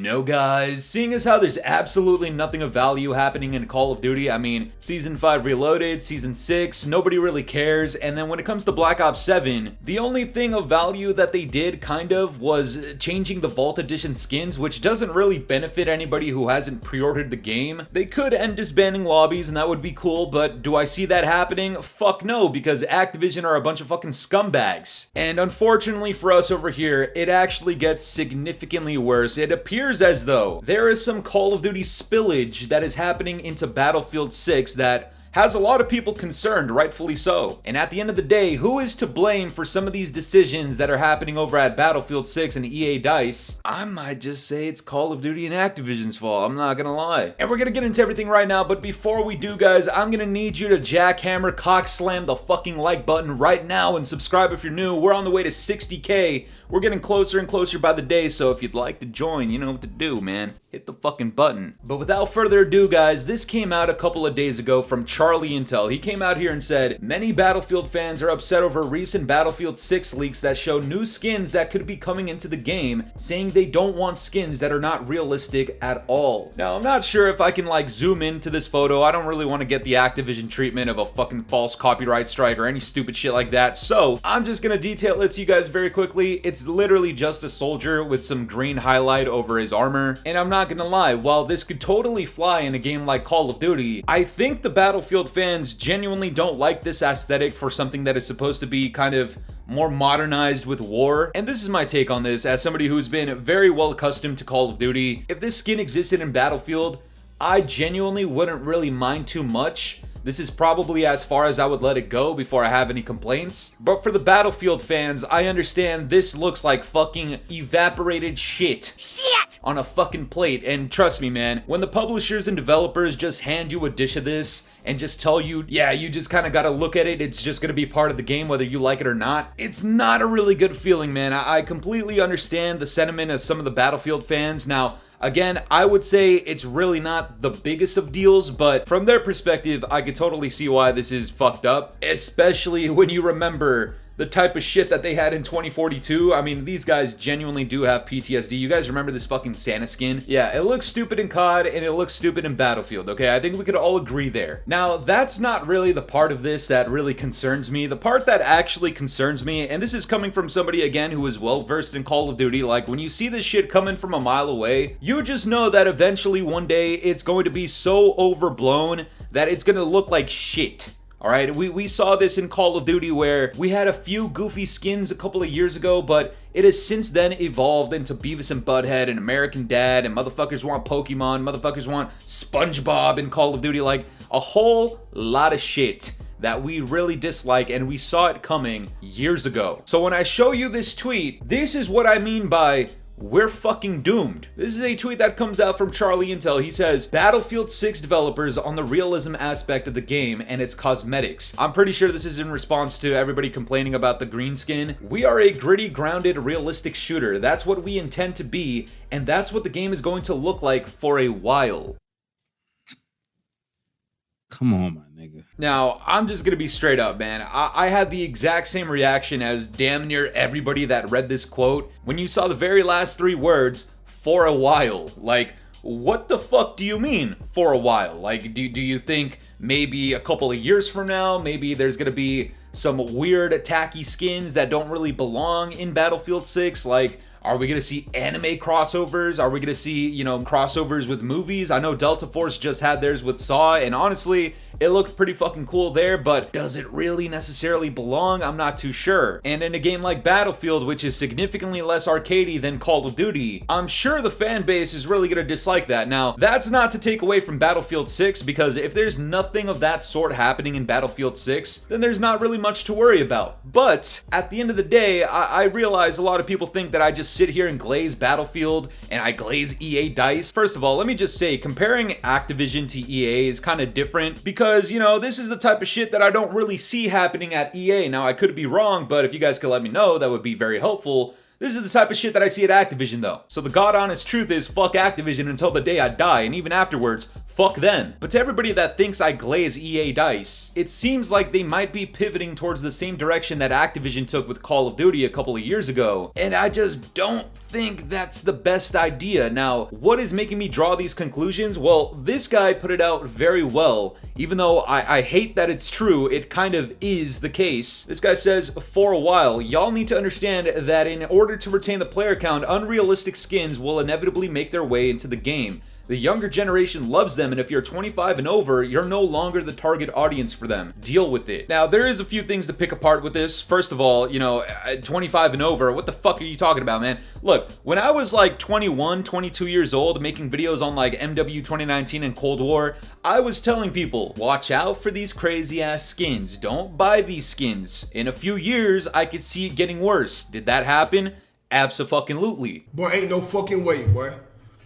know guys, seeing as how there's absolutely nothing of value happening in Call of Duty, I mean, Season 5 Reloaded, Season 6, nobody really cares, and then when it comes to Black Ops 7, the only thing of value that they did kind of was changing the Vault Edition skins, which doesn't really benefit anybody who hasn't pre-ordered the game. They could end disbanding lobbies and that would be cool, but do I see that happening? Fuck no, because Activision are a bunch of fucking scumbags. And unfortunately for us over here, it actually gets significantly worse. It appears as though there is some Call of Duty spillage that is happening into Battlefield 6 that has a lot of people concerned, rightfully so. And at the end of the day, who is to blame for some of these decisions that are happening over at Battlefield 6 and EA DICE? I might just say it's Call of Duty and Activision's fault, I'm not gonna lie. And we're gonna get into everything right now, but before we do, guys, I'm gonna need you to jackhammer, cock slam the fucking like button right now and subscribe if you're new. We're on the way to 60K. We're getting closer and closer by the day, so if you'd like to join, you know what to do, man. Hit the fucking button. But without further ado, guys, this came out a couple of days ago from Charlie Intel. He came out here and said, many Battlefield fans are upset over recent Battlefield 6 leaks that show new skins that could be coming into the game, saying they don't want skins that are not realistic at all. Now, I'm not sure if I can like zoom into this photo. I don't really want to get the Activision treatment of a fucking false copyright strike or any stupid shit like that, so I'm just gonna detail it to you guys very quickly. It's literally just a soldier with some green highlight over his armor, and I'm not gonna lie, while this could totally fly in a game like Call of Duty, I think the Battlefield fans genuinely don't like this aesthetic for something that is supposed to be kind of more modernized with war. And this is my take on this as somebody who's been very well accustomed to Call of Duty. If this skin existed in Battlefield, I genuinely wouldn't really mind too much. This is probably as far as I would let it go before I have any complaints. But for the Battlefield fans, I understand this looks like fucking evaporated shit on a fucking plate. And trust me, man, when the publishers and developers just hand you a dish of this and just tell you, yeah, you just kind of got to look at it, it's just going to be part of the game whether you like it or not, it's not a really good feeling, man. I completely understand the sentiment of some of the Battlefield fans. Now, again, I would say it's really not the biggest of deals, but from their perspective, I could totally see why this is fucked up, especially when you remember the type of shit that they had in 2042. I mean, these guys genuinely do have PTSD. You guys remember this fucking Santa skin? Yeah, it looks stupid in COD and it looks stupid in Battlefield, okay? I think we could all agree there. Now, that's not really the part of this that really concerns me. The part that actually concerns me, and this is coming from somebody, again, who is well-versed in Call of Duty, like, when you see this shit coming from a mile away, you just know that eventually one day it's going to be so overblown that it's gonna look like shit. Alright, we saw this in Call of Duty where we had a few goofy skins a couple of years ago, but it has since then evolved into Beavis and Butthead and American Dad, and motherfuckers want Pokemon, motherfuckers want SpongeBob in Call of Duty, like a whole lot of shit that we really dislike, and we saw it coming years ago. So when I show you this tweet, this is what I mean by we're fucking doomed. This is a tweet that comes out from Charlie Intel. He says, Battlefield 6 developers on the realism aspect of the game and its cosmetics. I'm pretty sure this is in response to everybody complaining about the green skin. We are a gritty, grounded, realistic shooter. That's what we intend to be, and that's what the game is going to look like for a while. Come on, my nigga. Now, I'm just gonna be straight up, man. I had the exact same reaction as damn near everybody that read this quote when you saw the very last three words, for a while. Like, what the fuck do you mean, for a while? Like, do you think maybe a couple of years from now, maybe there's gonna be some weird, tacky skins that don't really belong in Battlefield 6? Like, are we gonna see anime crossovers? Are we gonna see, you know, crossovers with movies? I know Delta Force just had theirs with Saw, and honestly, it looked pretty fucking cool there, but does it really necessarily belong? I'm not too sure. And in a game like Battlefield, which is significantly less arcadey than Call of Duty, I'm sure the fan base is really gonna dislike that. Now, that's not to take away from Battlefield 6, because if there's nothing of that sort happening in Battlefield 6, then there's not really much to worry about. But at the end of the day, I realize a lot of people think that I just sit here and glaze Battlefield and I glaze EA DICE. First of all, let me just say, comparing Activision to EA is kind of different because, you know, this is the type of shit that I don't really see happening at EA. Now, I could be wrong, but if you guys could let me know, that would be very helpful. This is the type of shit that I see at Activision, though. So the god honest truth is, fuck Activision until the day I die, and even afterwards, fuck them. But to everybody that thinks I glaze EA DICE, it seems like they might be pivoting towards the same direction that Activision took with Call of Duty a couple of years ago, and I just don't think that's the best idea. Now, what is making me draw these conclusions? Well, this guy put it out very well. Even though I hate that it's true, it kind of is the case. This guy says, for a while, y'all need to understand that in order to retain the player count, unrealistic skins will inevitably make their way into the game. The younger generation loves them, and if you're 25 and over, you're no longer the target audience for them. Deal with it. Now, there is a few things to pick apart with this. First of all, you know, 25 and over, what the fuck are you talking about, man? Look, when I was like 21, 22 years old, making videos on like MW 2019 and Cold War, I was telling people, watch out for these crazy ass skins. Don't buy these skins. In a few years, I could see it getting worse. Did that happen? Abso-fucking-lutely. Boy, ain't no fucking way, boy.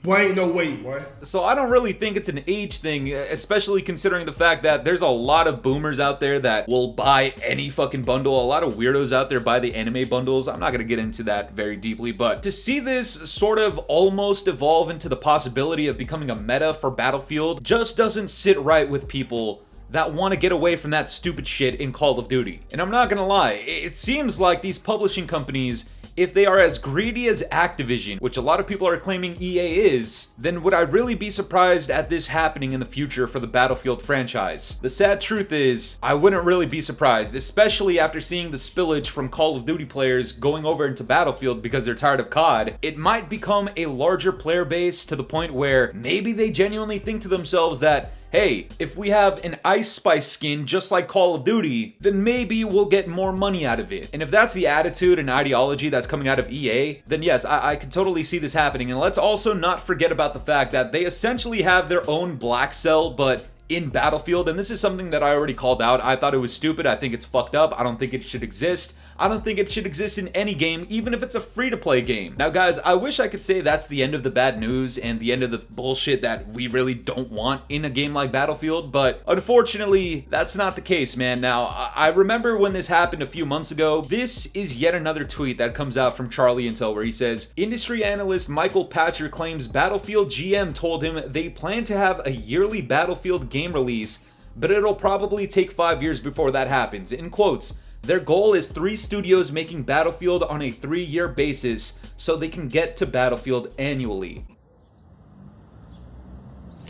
Boy, ain't no way, boy. So I don't really think it's an age thing, especially considering the fact that there's a lot of boomers out there that will buy any fucking bundle. A lot of weirdos out there buy the anime bundles. I'm not gonna get into that very deeply, but to see this sort of almost evolve into the possibility of becoming a meta for Battlefield just doesn't sit right with people that want to get away from that stupid shit in Call of Duty. And I'm not gonna lie, it seems like these publishing companies, if they are as greedy as Activision, which a lot of people are claiming EA is, then would I really be surprised at this happening in the future for the Battlefield franchise? The sad truth is, I wouldn't really be surprised, especially after seeing the spillage from Call of Duty players going over into Battlefield because they're tired of COD. It might become a larger player base to the point where maybe they genuinely think to themselves that, hey, if we have an Ice Spice skin just like Call of Duty, then maybe we'll get more money out of it. And if that's the attitude and ideology that's coming out of EA, then yes, I can totally see this happening. And let's also not forget about the fact that they essentially have their own black cell, but in Battlefield, and this is something that I already called out. I thought it was stupid. I think it's fucked up. I don't think it should exist. I don't think it should exist in any game, even if it's a free-to-play game. Now, guys, I wish I could say that's the end of the bad news and the end of the bullshit that we really don't want in a game like Battlefield, but unfortunately, that's not the case, man. Now, I remember when this happened a few months ago. This is yet another tweet that comes out from Charlie Intel where he says, industry analyst Michael Patcher claims Battlefield GM told him they plan to have a yearly Battlefield game release, but it'll probably take 5 years before that happens. In quotes, their goal is 3 studios making Battlefield on a 3-year basis so they can get to Battlefield annually.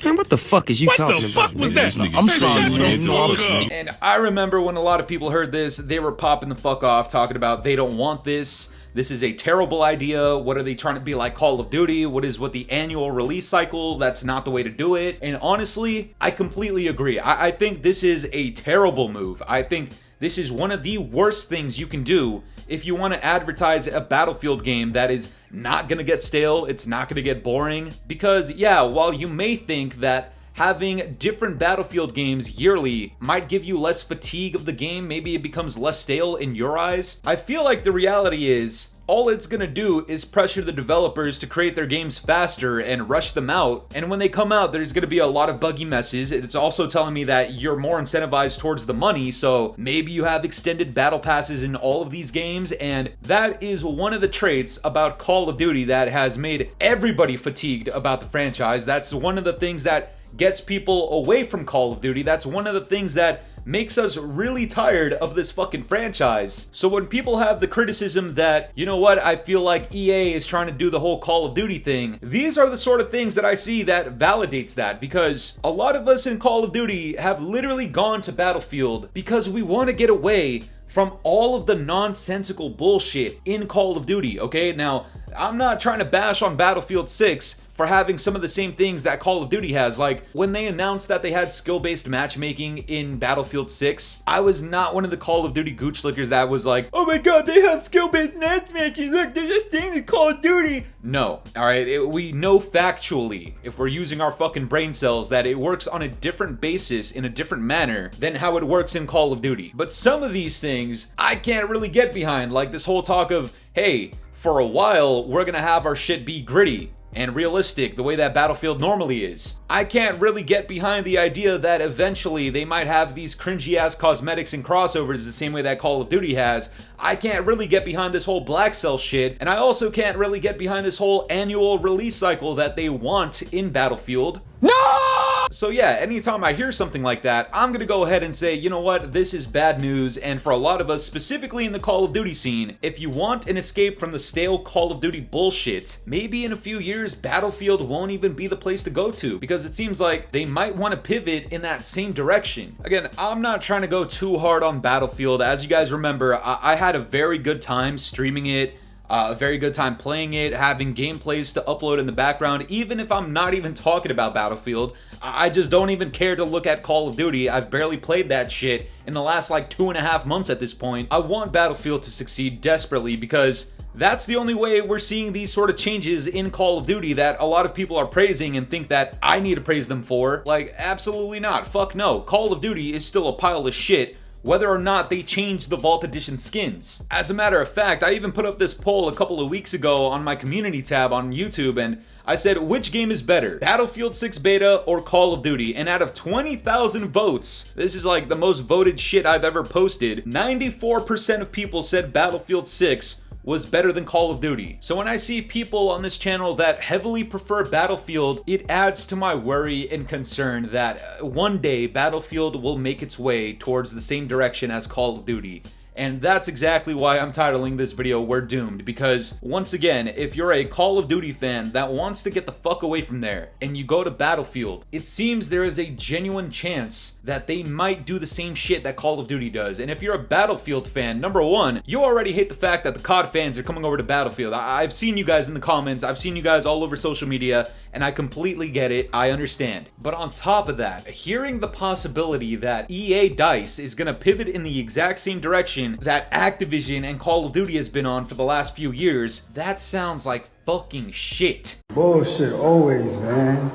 Man, what the fuck is you talking about? What the fuck was that? I'm sorry, And I remember when a lot of people heard this, they were popping the fuck off, talking about they don't want this. This is a terrible idea. What are they trying to be like Call of Duty? What is with the annual release cycle? That's not the way to do it. And honestly, I completely agree. I think this is a terrible move. I think this is one of the worst things you can do if you want to advertise a Battlefield game that is not going to get stale, it's not going to get boring. Because, yeah, while you may think that having different Battlefield games yearly might give you less fatigue of the game, maybe it becomes less stale in your eyes, I feel like the reality is, all it's gonna do is pressure the developers to create their games faster and rush them out. And when they come out, there's gonna be a lot of buggy messes. It's also telling me that you're more incentivized towards the money, so maybe you have extended battle passes in all of these games, and that is one of the traits about Call of Duty that has made everybody fatigued about the franchise. That's one of the things that gets people away from Call of Duty. That's one of the things that makes us really tired of this fucking franchise. So when people have the criticism that, you know what, I feel like EA is trying to do the whole Call of Duty thing, these are the sort of things that I see that validates that, because a lot of us in Call of Duty have literally gone to Battlefield because we want to get away from all of the nonsensical bullshit in Call of Duty, okay? Now, I'm not trying to bash on Battlefield 6 for having some of the same things that Call of Duty has. Like, when they announced that they had skill-based matchmaking in Battlefield 6, I was not one of the Call of Duty gooch slickers that was like, oh my god, they have skill-based matchmaking, look, they're just saying in Call of Duty. No, alright, we know factually, if we're using our fucking brain cells, that it works on a different basis, in a different manner, than how it works in Call of Duty. But some of these things, I can't really get behind, like this whole talk of, hey, for a while, we're gonna have our shit be gritty and realistic the way that Battlefield normally is. I can't really get behind the idea that eventually they might have these cringy ass cosmetics and crossovers the same way that Call of Duty has. I can't really get behind this whole black cell shit, and I also can't really get behind this whole annual release cycle that they want in Battlefield. No! So yeah, anytime I hear something like that, I'm gonna go ahead and say, you know what, this is bad news, and for a lot of us, specifically in the Call of Duty scene, if you want an escape from the stale Call of Duty bullshit, maybe in a few years, Battlefield won't even be the place to go to, because it seems like they might want to pivot in that same direction. Again, I'm not trying to go too hard on Battlefield. As you guys remember, I had a very good time streaming it, a very good time playing it, having gameplays to upload in the background. Even if I'm not even talking about Battlefield, I just don't even care to look at Call of Duty. I've barely played that shit in the last like 2.5 months at this point. I want Battlefield to succeed desperately because that's the only way we're seeing these sort of changes in Call of Duty that a lot of people are praising and think that I need to praise them for. Like, absolutely not. Fuck no. Call of Duty is still a pile of shit, whether or not they change the Vault Edition skins. As a matter of fact, I even put up this poll a couple of weeks ago on my community tab on YouTube, and I said, which game is better, Battlefield 6 Beta or Call of Duty? And out of 20,000 votes, this is like the most voted shit I've ever posted, 94% of people said Battlefield 6 was better than Call of Duty. So when I see people on this channel that heavily prefer Battlefield, it adds to my worry and concern that one day Battlefield will make its way towards the same direction as Call of Duty. And that's exactly why I'm titling this video We're Doomed, because once again, if you're a Call of Duty fan that wants to get the fuck away from there and you go to Battlefield, it seems there is a genuine chance that they might do the same shit that Call of Duty does. And if you're a Battlefield fan, number one, you already hate the fact that the COD fans are coming over to Battlefield. I've seen you guys in the comments, I've seen you guys all over social media, and I completely get it, I understand. But on top of that, hearing the possibility that EA DICE is gonna pivot in the exact same direction that Activision and Call of Duty has been on for the last few years, that sounds like fucking shit. Bullshit always, man.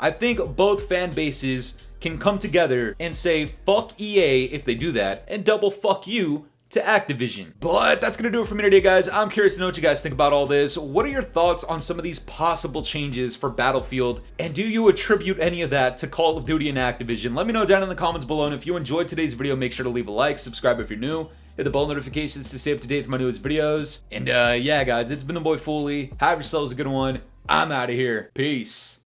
I think both fan bases can come together and say fuck EA if they do that, and double fuck you to Activision. But that's gonna do it for me today, guys. I'm curious to know what you guys think about all this. What are your thoughts on some of these possible changes for Battlefield? And do you attribute any of that to Call of Duty and Activision? Let me know down in the comments below. And if you enjoyed today's video, make sure to leave a like, subscribe if you're new, hit the bell notifications to stay up to date with my newest videos. And yeah, guys, it's been the boy Fooly. Have yourselves a good one. I'm out of here. Peace.